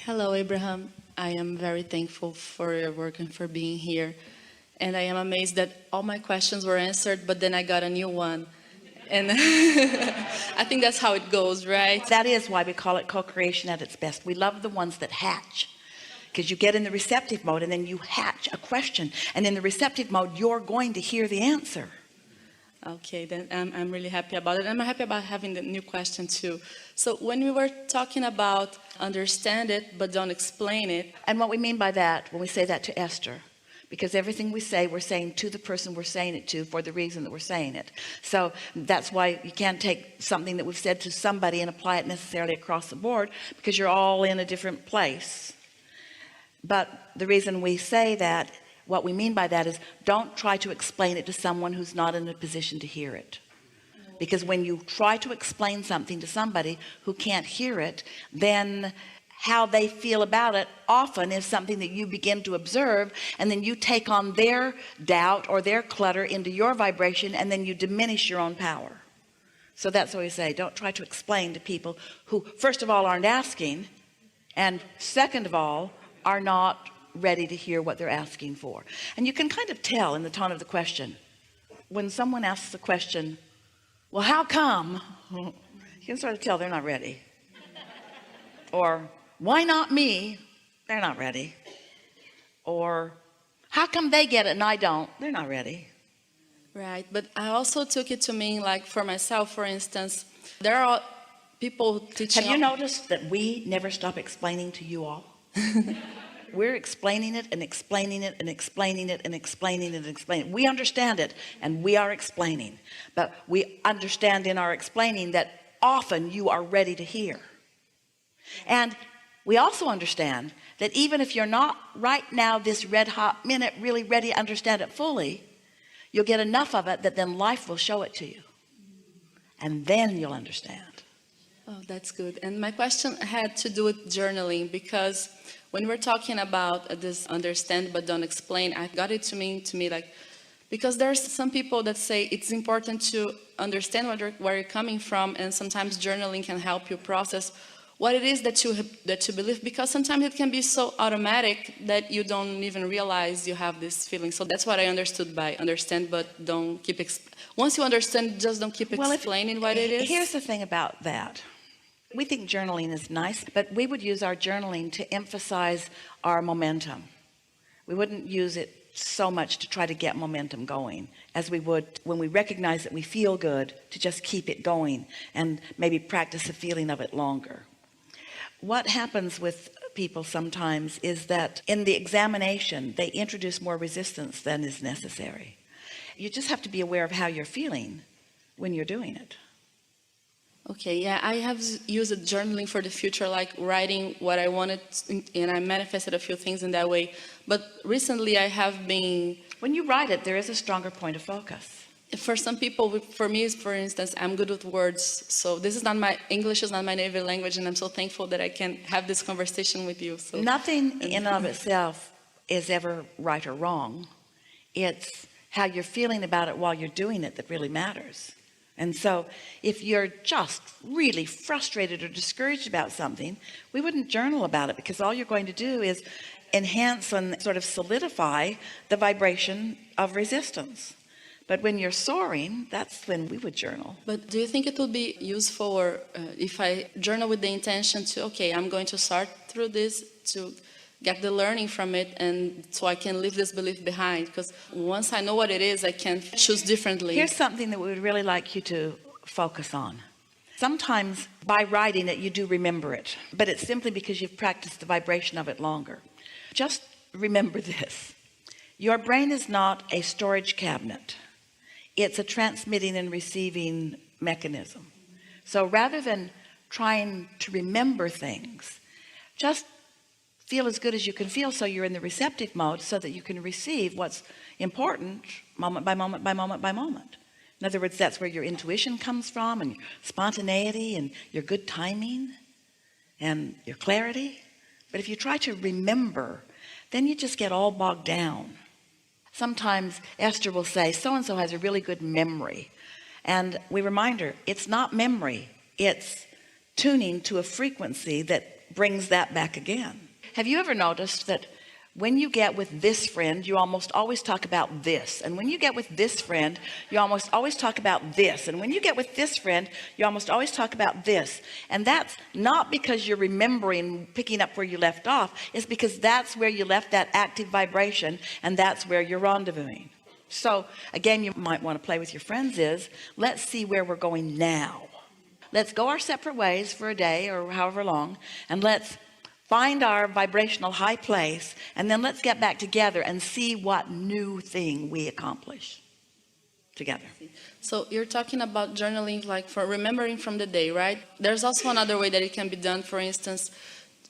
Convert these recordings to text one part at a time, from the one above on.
Hello, Abraham. I am very thankful for your work and for being here. And I am amazed that all my questions were answered, but then I got a new one. And I think that's how it goes, right? That is why we call it co-creation at its best. We love the ones that hatch, because you get in the receptive mode and then you hatch a question. And in the receptive mode, you're going to hear the answer. Okay, then I'm really happy about it. I'm happy about having the new question too. So when we were talking about understand it, but don't explain it. And what we mean by that, when we say that to Esther, because everything we say, we're saying to the person we're saying it to for the reason that we're saying it. So that's why you can't take something that we've said to somebody and apply it necessarily across the board, because you're all in a different place. But the reason we say that, what we mean by that is, don't try to explain it to someone who's not in a position to hear it. Because when you try to explain something to somebody who can't hear it, then how they feel about it often is something that you begin to observe, and then you take on their doubt or their clutter into your vibration, and then you diminish your own power. So that's what we say, don't try to explain to people who, first of all, aren't asking, and second of all, are not ready to hear what they're asking for. And you can kind of tell in the tone of the question when someone asks the question, well, how come? You can sort of tell they're not ready. Or why not me? They're not ready. Or how come they get it and I don't? They're not ready. Right, but I also took it to mean, like for myself, for instance, there are people teaching. Have you noticed that we never stop explaining to you all? We're explaining it and explaining it and explaining it and explaining it and explaining it. We understand it and we are explaining, but we understand in our explaining that often you are ready to hear. And we also understand that even if you're not right now this red hot minute really ready to understand it fully, you'll get enough of it that then life will show it to you, and then you'll understand. Oh, that's good. And my question had to do with journaling, because when we're talking about this understand but don't explain, I got it to mean to me like, because there's some people that say it's important to understand where you're coming from, and sometimes journaling can help you process what it is that you believe, because sometimes it can be so automatic that you don't even realize you have this feeling. So that's what I understood by understand but don't keep once you understand, just don't keep explaining what it is. Here's the thing about that. We think journaling is nice, but we would use our journaling to emphasize our momentum. We wouldn't use it so much to try to get momentum going as we would when we recognize that we feel good, to just keep it going and maybe practice the feeling of it longer. What happens with people sometimes is that in the examination they introduce more resistance than is necessary. You just have to be aware of how you're feeling when you're doing it. Okay, yeah, I have used journaling for the future, like writing what I wanted, and I manifested a few things in that way. But recently I have been... When you write it, there is a stronger point of focus. For some people, for me, for instance, I'm good with words. So this is not English is not my native language, and I'm so thankful that I can have this conversation with you. So nothing in and of itself is ever right or wrong. It's how you're feeling about it while you're doing it that really matters. And so if you're just really frustrated or discouraged about something, we wouldn't journal about it, because all you're going to do is enhance and sort of solidify the vibration of resistance. But when you're soaring, that's when we would journal. But do you think it would be useful, or if I journal with the intention to, okay, I'm going to sort through this to get the learning from it, and so I can leave this belief behind, because once I know what it is, I can choose differently. Here's something that we would really like you to focus on. Sometimes by writing it, you do remember it, but it's simply because you've practiced the vibration of it longer. Just remember this. Your brain is not a storage cabinet. It's a transmitting and receiving mechanism. So rather than trying to remember things, just feel as good as you can feel, so you're in the receptive mode, so that you can receive what's important moment by moment by moment by moment. In other words, that's where your intuition comes from, and your spontaneity and your good timing and your clarity. But if you try to remember, then you just get all bogged down. Sometimes Esther will say, so-and-so has a really good memory, and we remind her it's not memory, it's tuning to a frequency that brings that back again. Have you ever noticed that when you get with this friend, you almost always talk about this, and when you get with this friend, you almost always talk about this, and when you get with this friend, you almost always talk about this? And that's not because you're remembering, picking up where you left off. It's because that's where you left that active vibration, and that's where you're rendezvousing. So again, you might want to play with your friends is, let's see where we're going now. Let's go our separate ways for a day or however long, and let's find our vibrational high place, and then let's get back together and see what new thing we accomplish together. So you're talking about journaling, like for remembering from the day, right? There's also another way that it can be done. For instance,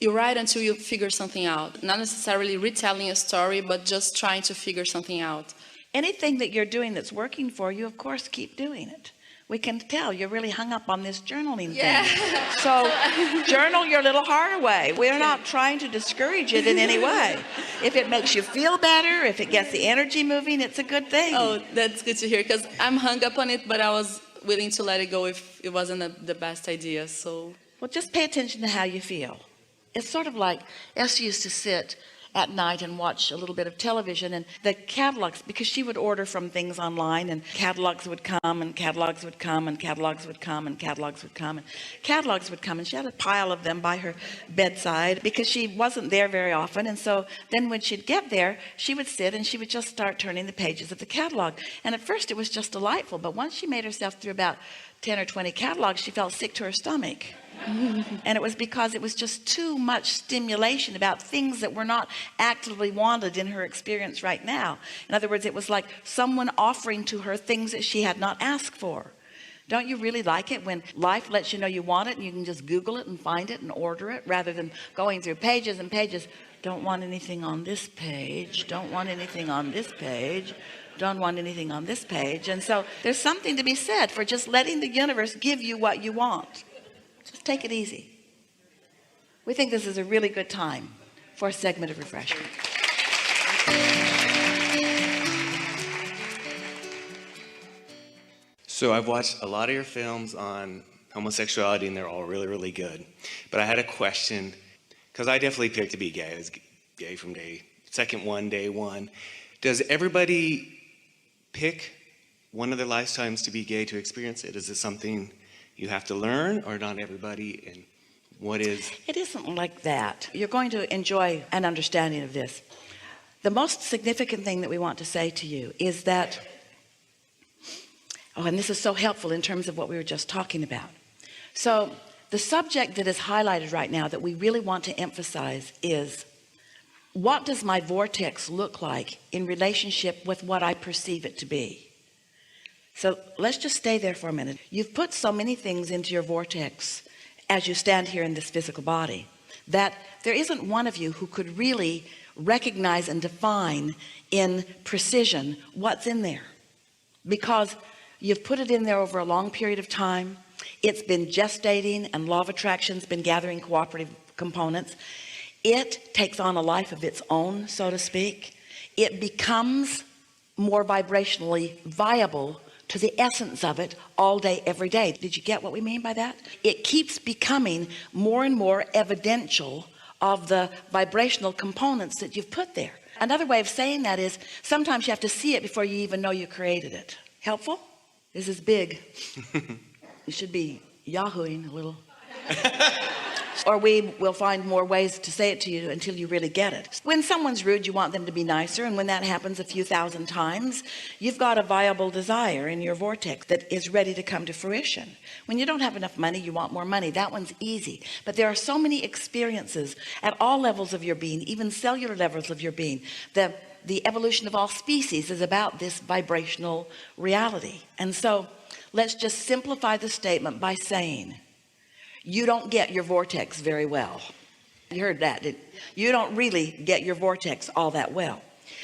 you write until you figure something out, not necessarily retelling a story, but just trying to figure something out. Anything that you're doing that's working for you, of course, keep doing it. We can tell you're really hung up on this journaling thing. So journal your little heart away. We're not trying to discourage it in any way. If it makes you feel better, if it gets the energy moving, it's a good thing. Oh, that's good to hear, because I'm hung up on it, but I was willing to let it go if it wasn't the best idea. So, well, just pay attention to how you feel. It's sort of like Esther used to sit at night and watch a little bit of television, and the catalogs, because she would order from things online, and catalogs would come and catalogs would come and catalogs would come and catalogs would come and catalogs would come, and she had a pile of them by her bedside because she wasn't there very often. And so then when she'd get there, she would sit and she would just start turning the pages of the catalog, and at first it was just delightful, but once she made herself through about 10 or 20 catalogs, she felt sick to her stomach. And it was because it was just too much stimulation about things that were not actively wanted in her experience right now. In other words, it was like someone offering to her things that she had not asked for. Don't you really like it when life lets you know you want it and you can just Google it and find it and order it, rather than going through pages and pages? Don't want anything on this page, don't want anything on this page, don't want anything on this page. And so there's something to be said for just letting the universe give you what you want. Just take it easy. We think this is a really good time for a segment of refreshment. So I've watched a lot of your films on homosexuality, and they're all really, really good. But I had a question, because I definitely picked to be gay. I was gay from day one. Does everybody pick one of their lifetimes to be gay to experience it? Is it something you have to learn, or not everybody? And what is? It isn't like that. You're going to enjoy an understanding of this. The most significant thing that we want to say to you is that, and this is so helpful in terms of what we were just talking about. So the subject that is highlighted right now that we really want to emphasize is, what does my vortex look like in relationship with what I perceive it to be? So let's just stay there for a minute. You've put so many things into your vortex as you stand here in this physical body that there isn't one of you who could really recognize and define in precision what's in there, because you've put it in there over a long period of time. It's been gestating, and law of attraction's been gathering cooperative components. It takes on a life of its own, so to speak. It becomes more vibrationally viable to the essence of it all day, every day. Did you get what we mean by that? It keeps becoming more and more evidential of the vibrational components that you've put there. Another way of saying that is, sometimes you have to see it before you even know you created it. Helpful? This is big. You should be yahooing a little. Or we will find more ways to say it to you until you really get it. When someone's rude, you want them to be nicer, and when that happens a few thousand times, you've got a viable desire in your vortex that is ready to come to fruition. When you don't have enough money, you want more money. That one's easy. But there are so many experiences at all levels of your being, even cellular levels of your being. The evolution of all species is about this vibrational reality. And so let's just simplify the statement by saying, you don't get your vortex very well. You heard that, didn't you? You don't really get your vortex all that well.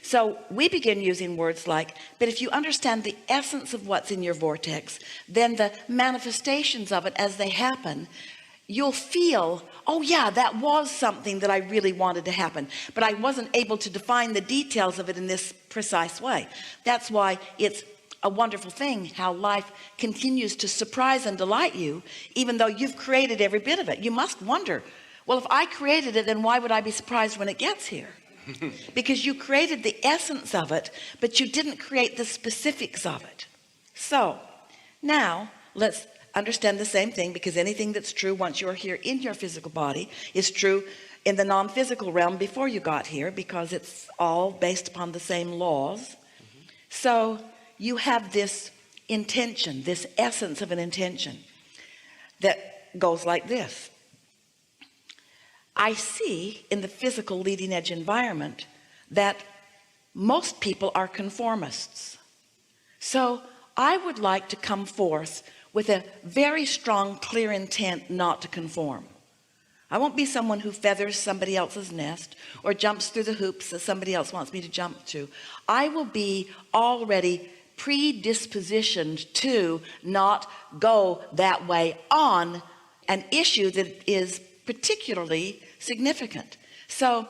So we begin using words like, but if you understand the essence of what's in your vortex, then the manifestations of it as they happen, you'll feel, oh yeah, that was something that I really wanted to happen, but I wasn't able to define the details of it in this precise way. That's why it's a wonderful thing how life continues to surprise and delight you, even though you've created every bit of it. You must wonder, Well, if I created it, then why would I be surprised when it gets here? Because you created the essence of it, but you didn't create the specifics of it. So now let's understand the same thing, because anything that's true once you're here in your physical body is true in the non-physical realm before you got here, because it's all based upon the same laws. So you have this intention, this essence of an intention that goes like this. I see in the physical leading edge environment that most people are conformists. So I would like to come forth with a very strong, clear intent not to conform. I won't be someone who feathers somebody else's nest or jumps through the hoops that somebody else wants me to jump to. I will be already predispositioned to not go that way on an issue that is particularly significant. So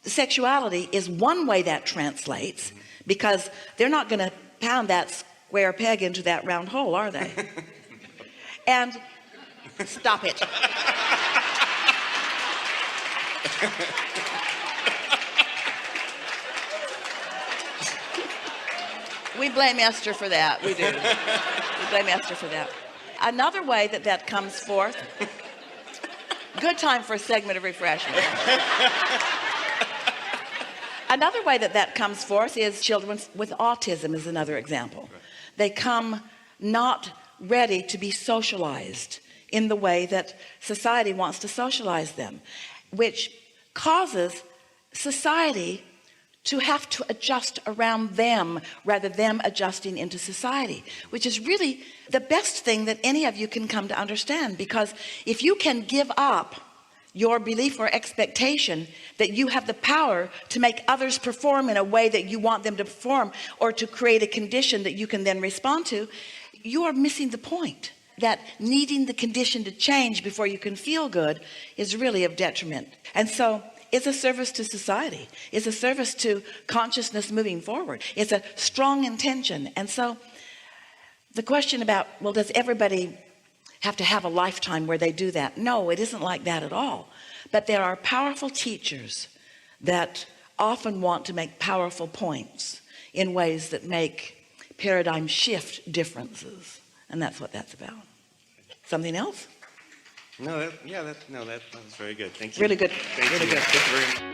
sexuality is one way that translates, because they're not going to pound that square peg into that round hole, are they? And stop it. We blame Esther for that. We do. We blame Esther for that. Another way that that comes forth. Good time for a segment of refreshment. Another way that that comes forth is children with autism is another example. They come not ready to be socialized in the way that society wants to socialize them, which causes society to have to adjust around them rather than them adjusting into society, which is really the best thing that any of you can come to understand. Because if you can give up your belief or expectation that you have the power to make others perform in a way that you want them to perform, or to create a condition that you can then respond to, you are missing the point. That needing the condition to change before you can feel good is really of detriment. And so it's a service to society. It's a service to consciousness moving forward. It's a strong intention. And so the question about, well, does everybody have to have a lifetime where they do that? No, it isn't like that at all. But there are powerful teachers that often want to make powerful points in ways that make paradigm shift differences. And that's what that's about. Something else? No, that was very good. Thank you. Really good. Thank Really you. good. Thank you very much.